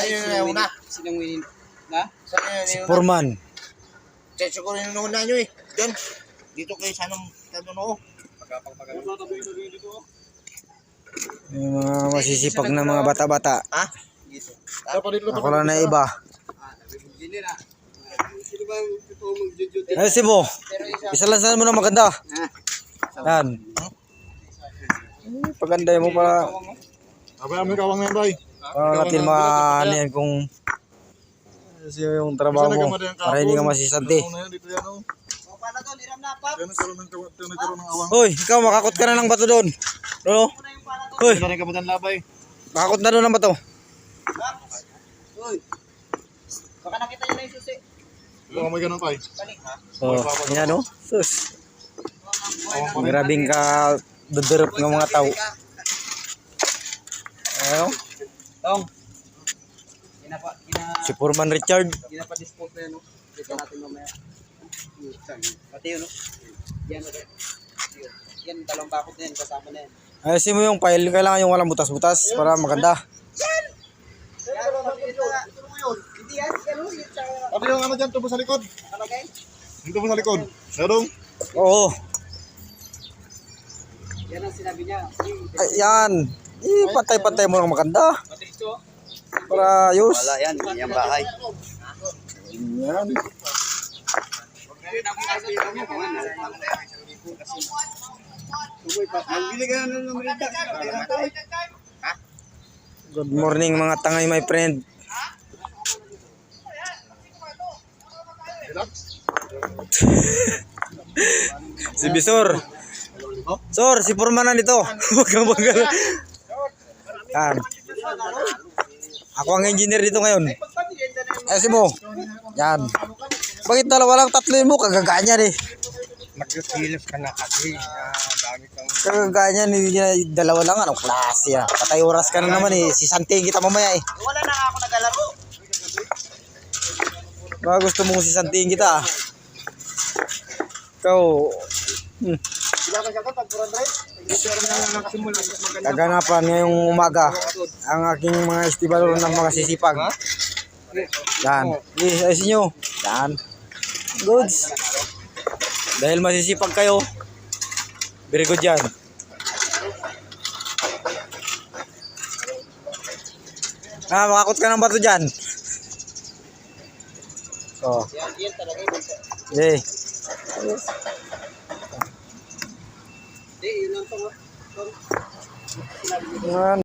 Sino na una? Sinong winin? Na? Si Foreman. Checho ko rin yung una nyo eh. Diyan. Dito kayo sanang tanong. Yung mga masisipag na mga bata-bata. Ha? Ako lang na iba. Sino ba yung totoo mag-duty? Ay, Sibo. Isa-lansan mo na maganda. Yan. Paganda mo para Abay, kawang na yan, bay. para natin maanihan kung yung trabaho mo para hindi ka masisanti. Dito yan, oh. Paano doon? Iram na, Pap? Yan, nagkaroon ng awang. Hoy, ikaw makakot ka na ng bato doon. Lolo. Hoy, Ito na rin kamutan labay. makakot na doon ng bato. Uy. Baka nakita nyo na yung susi. Baka may ganun, bay. Oh, yan oh. Sus. Grabing ka dudurup ng mga tao. Ano? Tong. Si Foreman Richard. Ginapa-dispose na yan, no? Dito natin mamaya. Pati yun, no? Yan, no? Yan, dalawang bakod na yan. Kasama na yan. Ayusin mo yung file. Kailangan yung walang butas-butas para maganda. Hindi yan, gano'n. Abi yung ano dyan, tubo sa likod. Ano, guys? Yung tubo sa likod. Meron. Oo. Yan ang sinabi niya. Ay, yan. Pantay-pantay mo lang maganda. Patricio. Para ayos. Wala yan, yung bahay. Yan. Magbili ka na ng marita. Good morning mga tangay my friend. Si Bisor. Sor, si Foreman na dito. Huwag kang bagal. Yan. Ako ang engineer dito ngayon. Si Mo. Yan. Bakit dalawa lang, tatlo mo? Kagaganya eh. Magkikilos ka na kasi. Dami kang... Kagaganya ni dalawa lang. Anong klase ah. Patay oras ka na naman eh. Sisantiin kita mamaya eh. Wala na nga ako nagalaro. Baka gusto mong sisantiin kita ah. Ikaw. Kaganapan ngayong umaga ang aking mga estibalor ng mga sisipag. Yan. Ayusin nyo. Yan. Goods. Dahil masisipag kayo. Very good yan. Makakot ka ng bato dyan. Oh. Yan talaga yun. Okay. Hindi, yun lang ito. Yan.